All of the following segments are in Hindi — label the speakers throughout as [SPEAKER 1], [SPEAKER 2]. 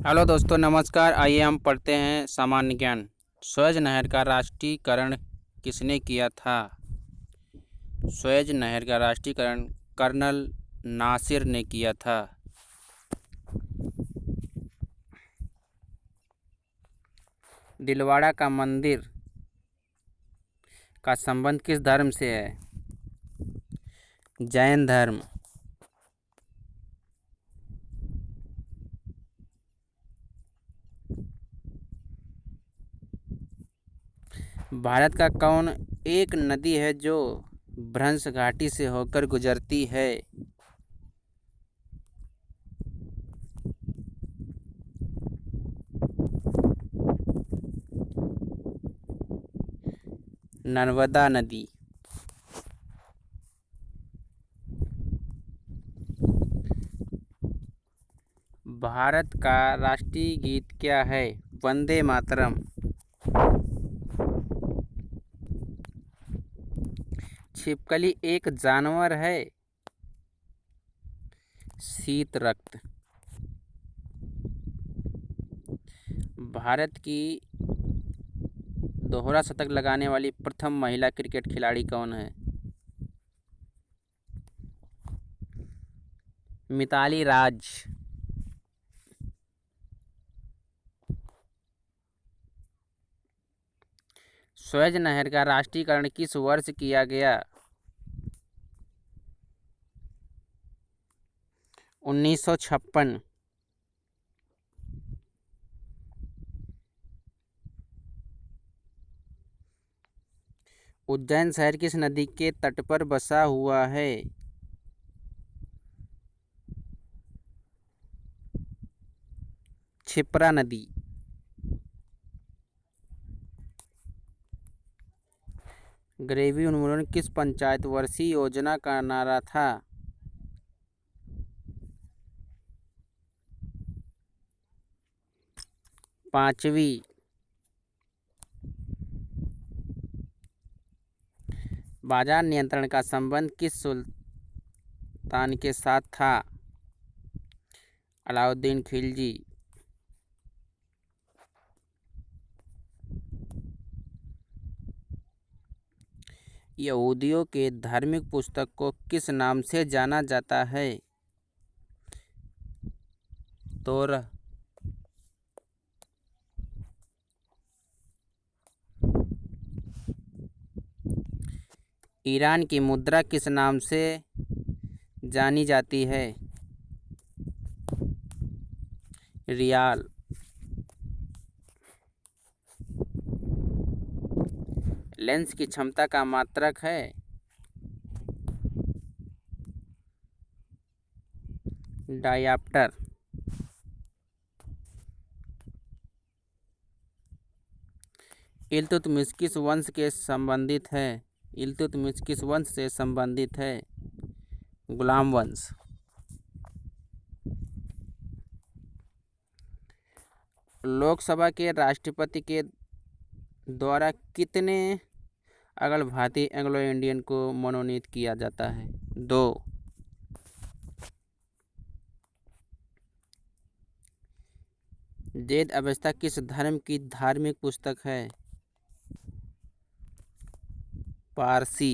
[SPEAKER 1] हेलो दोस्तों, नमस्कार। आइए हम पढ़ते हैं सामान्य ज्ञान। सुएज नहर का राष्ट्रीयकरण किसने किया था? सुएज नहर का राष्ट्रीयकरण कर्नल नासिर ने किया था। दिलवाड़ा का मंदिर का संबंध किस धर्म से है? जैन धर्म। भारत का कौन एक नदी है जो भ्रंश घाटी से होकर गुजरती है? नर्मदा नदी। भारत का राष्ट्रीय गीत क्या है? वंदे मातरम। छिपकली एक जानवर है। शीत रक्त। भारत की दोहरा शतक लगाने वाली प्रथम महिला क्रिकेट खिलाड़ी कौन है? मिताली राज। सुएज नहर का राष्ट्रीयकरण किस वर्ष किया गया? 1956। उज्जैन शहर किस नदी के तट पर बसा हुआ है? क्षिप्रा नदी। गरीबी उन्मूलन किस पंचायत वर्षीय योजना का नारा था? 5वीं। बाजार नियंत्रण का संबंध किस सुल्तान के साथ था? अलाउद्दीन खिलजी। यहूदियों के धार्मिक पुस्तक को किस नाम से जाना जाता है? तोरह। ईरान की मुद्रा किस नाम से जानी जाती है? रियाल। लेंस की क्षमता का मात्रक है? डायप्टर। इल्तुतमिश किस वंश के संबंधित है? इल्तुतमिश किस वंश से संबंधित है? गुलाम वंश। लोकसभा के राष्ट्रपति के द्वारा कितने अगल भारतीय एंग्लो इंडियन को मनोनीत किया जाता है? 2। वेद अवस्था किस धर्म की धार्मिक पुस्तक है? पारसी।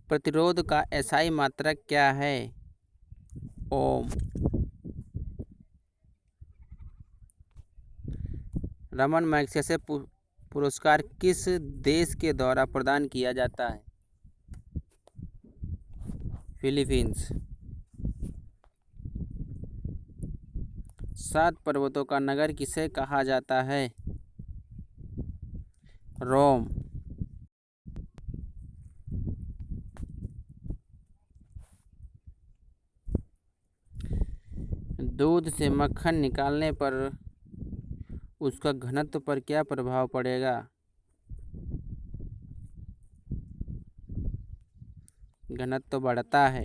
[SPEAKER 1] प्रतिरोध का एसआई मात्रक क्या है? ओम। रमन मैग्सेसे पुरस्कार किस देश के द्वारा प्रदान किया जाता है? फिलीपींस। 7 पर्वतों का नगर किसे कहा जाता है? रोम। दूध से मक्खन निकालने पर उसका घनत्व पर क्या प्रभाव पड़ेगा? घनत्व बढ़ता है।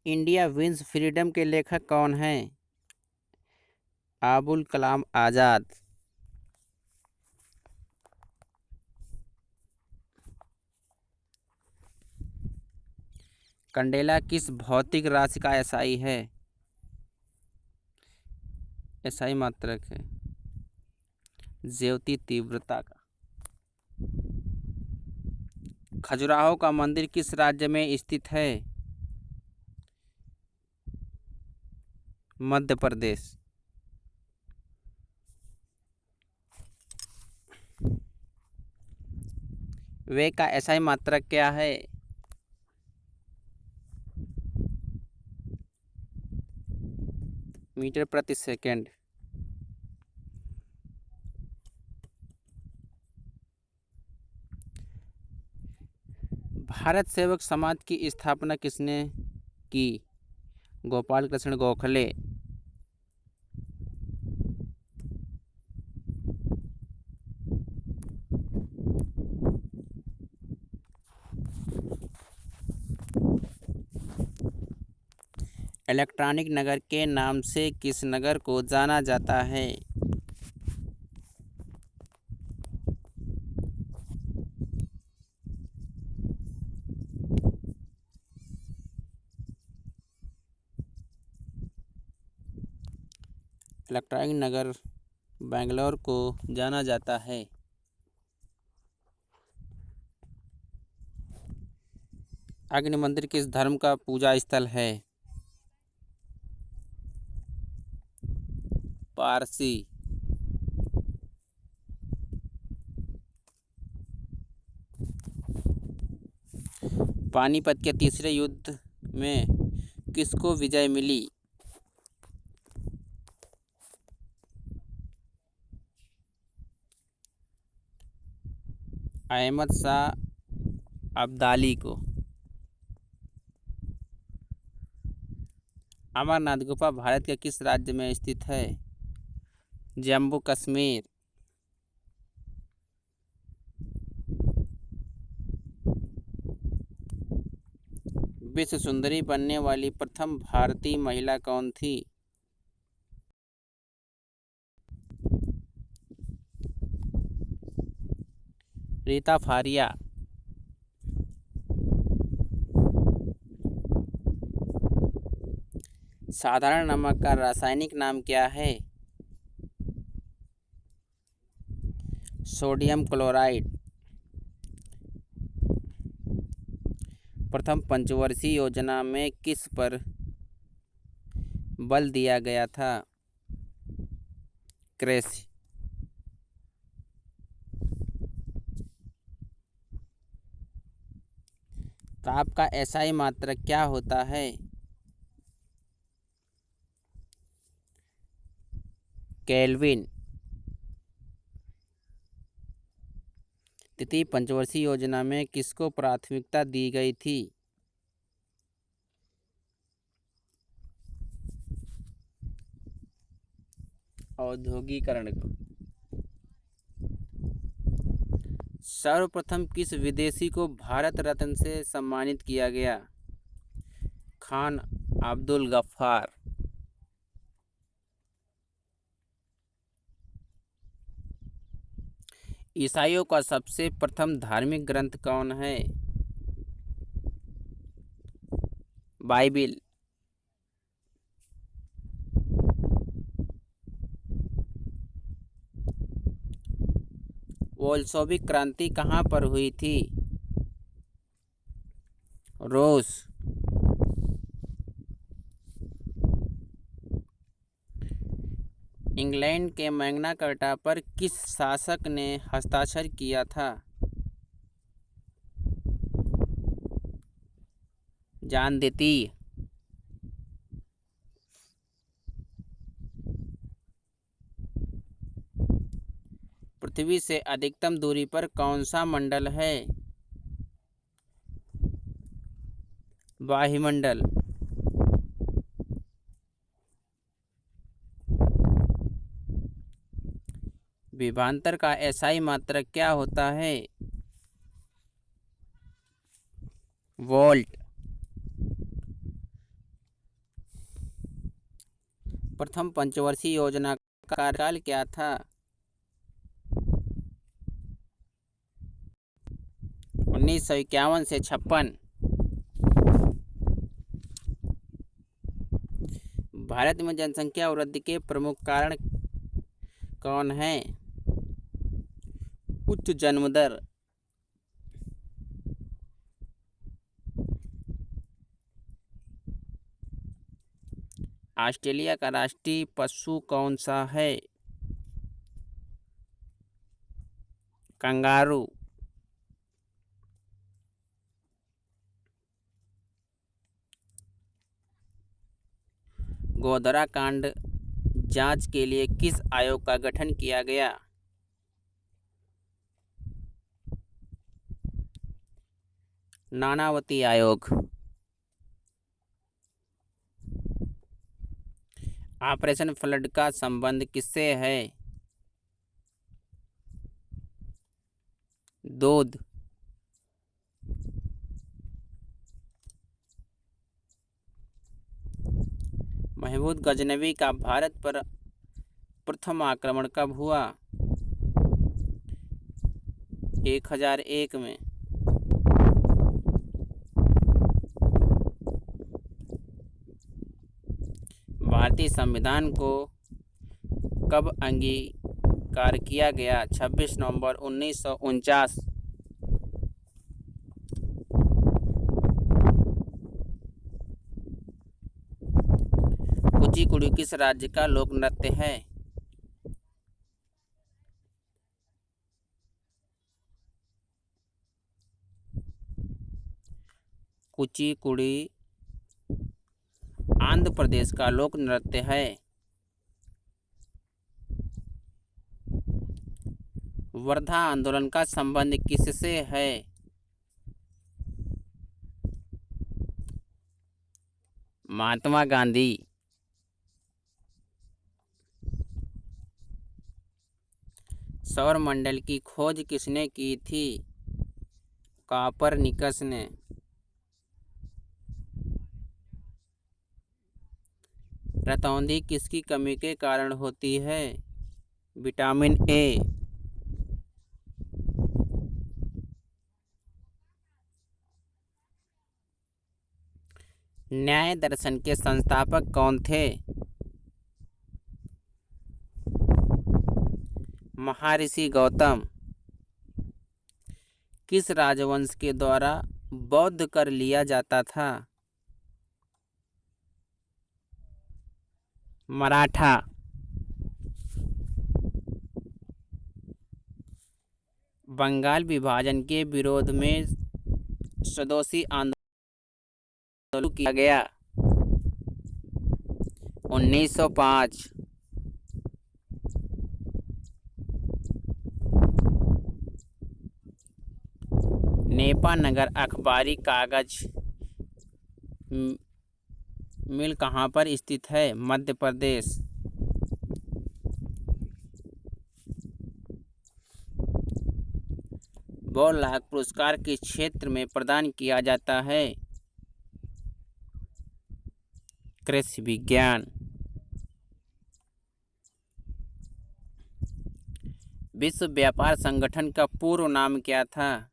[SPEAKER 1] इंडिया विंस फ्रीडम के लेखक कौन हैं? अबुल कलाम आज़ाद। कंडेला किस भौतिक राशि का एसआई है? एसआई मात्रक है ज्योति तीव्रता का। खजुराहो का मंदिर किस राज्य में स्थित है? मध्य प्रदेश। वेग का एसआई मात्रक क्या है? मीटर प्रति सेकंड। भारत सेवक समाज की स्थापना किसने की? गोपाल कृष्ण गोखले। इलेक्ट्रॉनिक नगर के नाम से किस नगर को जाना जाता है? इलेक्ट्रॉनिक नगर बेंगलोर को जाना जाता है। अग्नि मंदिर किस धर्म का पूजा स्थल है? पारसी। पानीपत के तीसरे युद्ध में किसको विजय मिली? अहमद शाह अब्दाली को। अमरनाथ गुफा भारत के किस राज्य में स्थित है? जम्मू कश्मीर। विश्व सुंदरी बनने वाली प्रथम भारतीय महिला कौन थी? रीता फारिया। साधारण नमक का रासायनिक नाम क्या है? Sodium chloride. प्रथम पंचवर्षीय योजना में किस पर बल दिया गया था? कृषि। ताप का एसआई मात्रक क्या होता है? केल्विन। तृतीय पंचवर्षीय योजना में किसको प्राथमिकता दी गई थी? औद्योगिकरण को। सर्वप्रथम किस विदेशी को भारत रत्न से सम्मानित किया गया? खान अब्दुल गफ्फार। ईसाइयों का सबसे प्रथम धार्मिक ग्रंथ कौन है? बाइबिल। बोल्शेविक क्रांति कहाँ पर हुई थी? रूस। इंग्लैंड के मैग्ना कार्टा पर किस शासक ने हस्ताक्षर किया था? जॉन द्वितीय। पृथ्वी से अधिकतम दूरी पर कौन सा मंडल है? वायुमंडल। विभवांतर का एसआई मात्रक क्या होता है? वोल्ट। प्रथम पंचवर्षीय योजना का कार्यकाल क्या था? 1951 से 56। भारत में जनसंख्या वृद्धि के प्रमुख कारण कौन है? उच्च जन्म दर, ऑस्ट्रेलिया का राष्ट्रीय पशु कौन सा है? कंगारू। गोधरा कांड जांच के लिए किस आयोग का गठन किया गया? नानावती आयोग। ऑपरेशन फ्लड का संबंध किससे है? दूध। महमूद गजनवी का भारत पर प्रथम आक्रमण कब हुआ? 1001 में। भारतीय संविधान को कब अंगीकार किया गया? 26 नवंबर 1949। कुचिपुड़ी किस राज्य का लोक नृत्य है? कुचिपुड़ी आंध्र प्रदेश का लोक नृत्य है। वर्धा आंदोलन का संबंध किससे है? महात्मा गांधी। सौर मंडल की खोज किसने की थी? कोपरनिकस ने। रतौंधी किसकी कमी के कारण होती है? Vitamin A. न्याय दर्शन के संस्थापक कौन थे? महर्षि गौतम। किस राजवंश के द्वारा बौद्ध कर लिया जाता था? मराठा। बंगाल विभाजन के विरोध में स्वदेशी आंदोलन किया गया। 1905। नेपा नगर अखबारी कागज मिल कहाँ पर स्थित है? मध्य प्रदेश। बौलाक पुरस्कार किस क्षेत्र में प्रदान किया जाता है? कृषि विज्ञान। विश्व व्यापार संगठन का पूर्व नाम क्या था?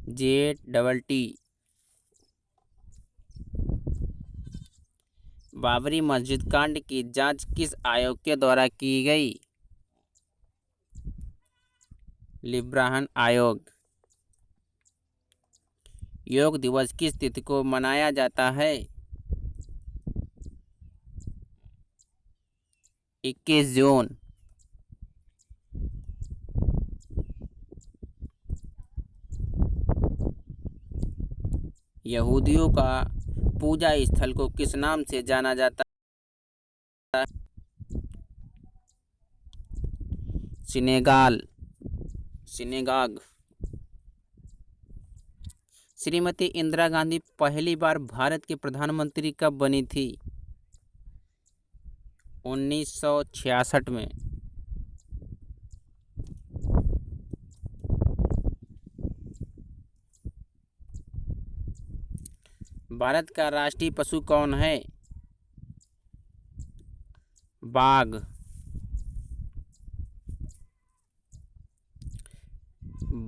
[SPEAKER 1] GATT। बाबरी मस्जिद कांड की जांच किस आयोग के द्वारा की गई? लिब्राहन आयोग। योग दिवस किस तिथि को मनाया जाता है? 21 जून। यहूदियों का पूजा स्थल को किस नाम से जाना जाता है? सिनेगाग। श्रीमती इंदिरा गांधी पहली बार भारत की प्रधानमंत्री कब बनी थी? 1966 में। भारत का राष्ट्रीय पशु कौन है? बाघ।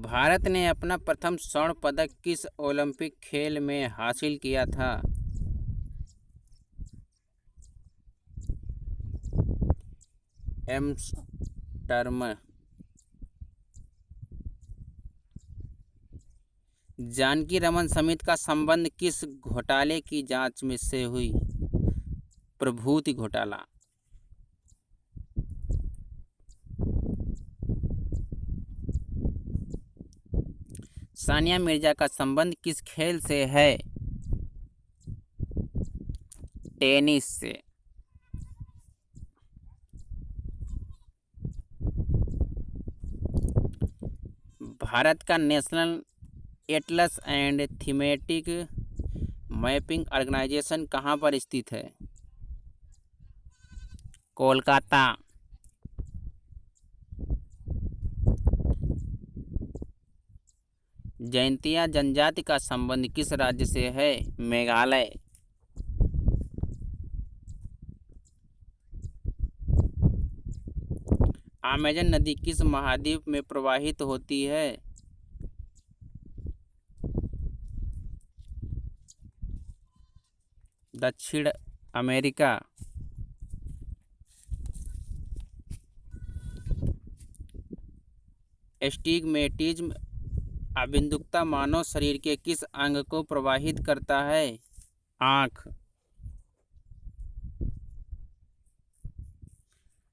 [SPEAKER 1] भारत ने अपना प्रथम स्वर्ण पदक किस ओलंपिक खेल में हासिल किया था? एम्स्टर्डम। जानकी रमन समिति का संबंध किस घोटाले की जांच में से हुई? प्रभूति घोटाला। सानिया मिर्जा का संबंध किस खेल से है? टेनिस से। भारत का national atlas and thematic mapping organisation कहाँ पर स्थित है? कोलकाता। जयंतिया जनजाति का संबंध किस राज्य से है? मेघालय। अमेजन नदी किस महाद्वीप में प्रवाहित होती है? दक्षिण अमेरिका। एस्टिग्मेटिज्म अबिंदुकता मानव शरीर के किस अंग को प्रभावित करता है? आँख।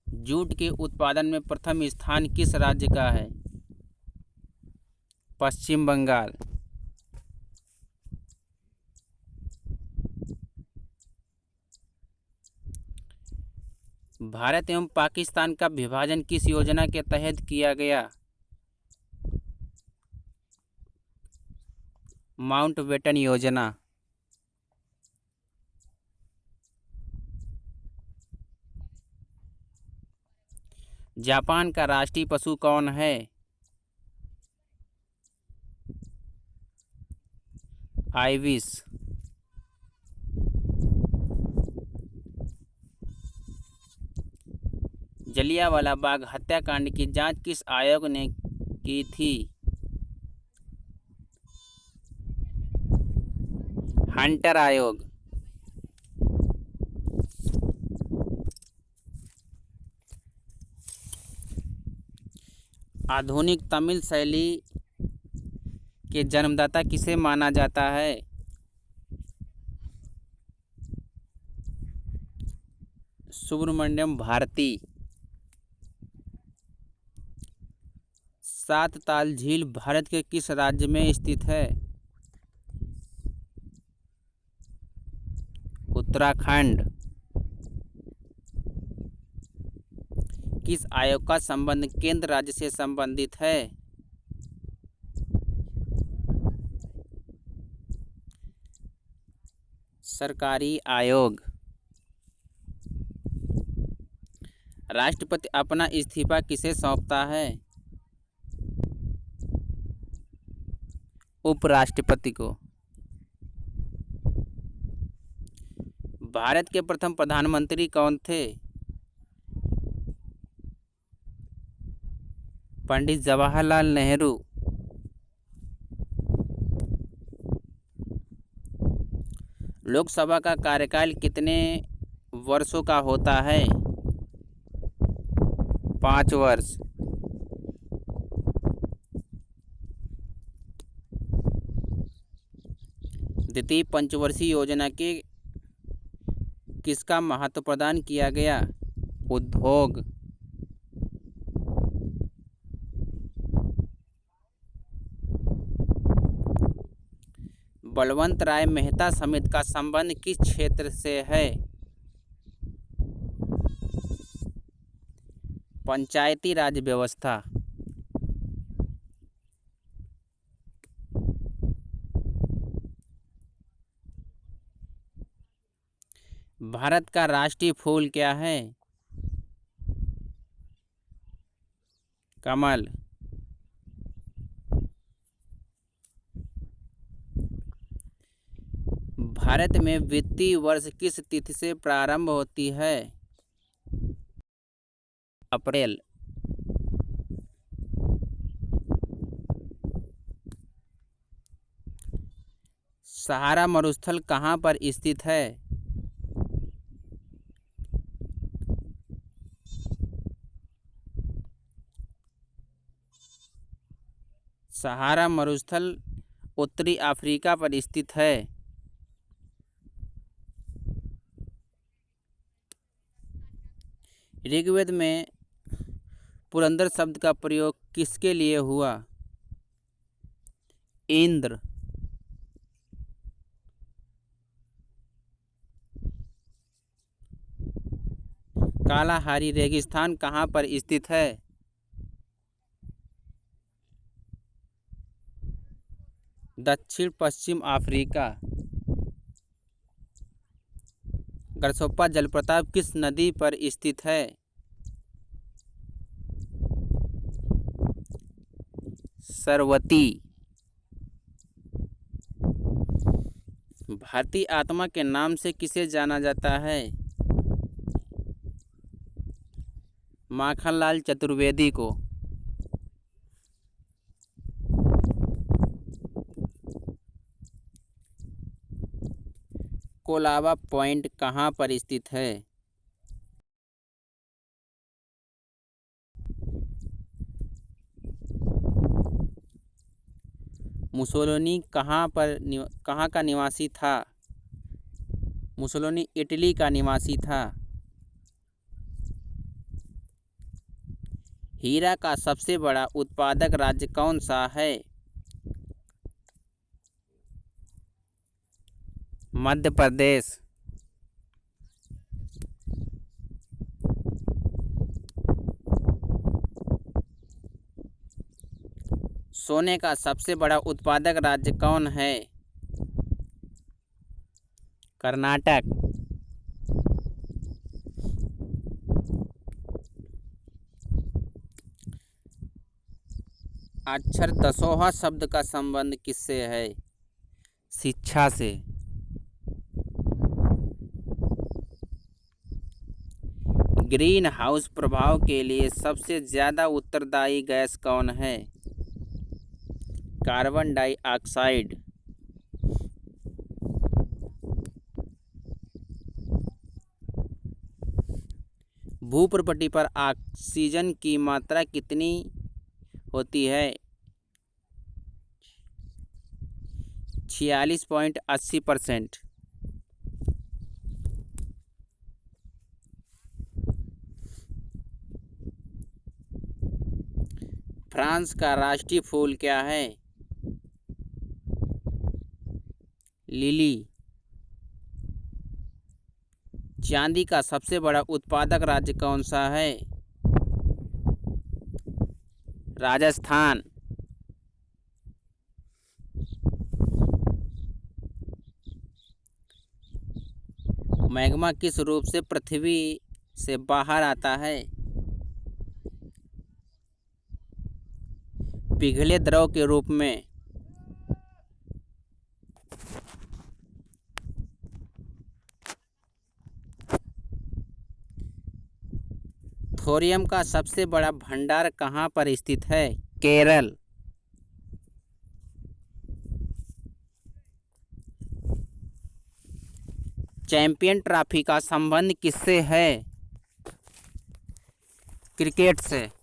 [SPEAKER 1] जूट के उत्पादन में प्रथम स्थान किस राज्य का है? पश्चिम बंगाल। भारत एवं पाकिस्तान का विभाजन किस योजना के तहत किया गया? माउंटबेटन योजना। जापान का राष्ट्रीय पशु कौन है? आइबिस। जलियांवाला बाग हत्याकांड की जांच किस आयोग ने की थी? हंटर आयोग। आधुनिक तमिल शैली के जन्मदाता किसे माना जाता है? सुब्रमण्यम भारती। सात ताल झील भारत के किस राज्य में स्थित है? उत्तराखंड। किस आयोग का संबंध केंद्र राज्य से संबंधित है? सरकारी आयोग। राष्ट्रपति अपना इस्तीफा किसे सौंपता है? उपराष्ट्रपति को। भारत के प्रथम प्रधानमंत्री कौन थे? पंडित जवाहरलाल नेहरू। लोकसभा का कार्यकाल कितने वर्षों का होता है? 5 वर्ष। द्वितीय पंचवर्षीय योजना के किसका महत्व प्रदान किया गया? उद्योग। बलवंत राय मेहता समिति का संबंध किस क्षेत्र से है? पंचायती राज व्यवस्था। भारत का राष्ट्रीय फूल क्या है? कमल। भारत में वित्तीय वर्ष किस तिथि से प्रारंभ होती है? अप्रैल। सहारा मरुस्थल कहाँ पर स्थित है? सहारा मरुस्थल उत्तरी अफ्रीका पर स्थित है। ऋग्वेद में पुरंदर शब्द का प्रयोग किसके लिए हुआ? इंद्र। कालाहारी रेगिस्तान कहाँ पर स्थित है? दक्षिण पश्चिम अफ्रीका। गरसोप्पा जलप्रपात किस नदी पर स्थित है? सरवती। भारतीय आत्मा के नाम से किसे जाना जाता है? माखनलाल चतुर्वेदी को। कोलाबा पॉइंट कहाँ पर स्थित है? मुसोलिनी कहाँ का निवासी था? मुसोलिनी इटली का निवासी था। हीरा का सबसे बड़ा उत्पादक राज्य कौन सा है? मध्य प्रदेश। सोने का सबसे बड़ा उत्पादक राज्य कौन है? कर्नाटक। अक्षर दसोहा शब्द का संबंध किससे है? शिक्षा से। ग्रीन हाउस प्रभाव के लिए सबसे ज्यादा उत्तरदायी गैस कौन है? Carbon dioxide. भूप्रपटि पर ऑक्सीजन की मात्रा कितनी होती है? 46.80%। फ्रांस का राष्ट्रीय फूल क्या है? लिली। चांदी का सबसे बड़ा उत्पादक राज्य कौन सा है? राजस्थान। मैग्मा किस रूप से पृथ्वी से बाहर आता है? पिघले द्रव के रूप में। थोरियम का सबसे बड़ा भंडार कहाँ पर स्थित है? केरल। चैंपियन ट्रॉफी का संबंध किससे है? क्रिकेट से।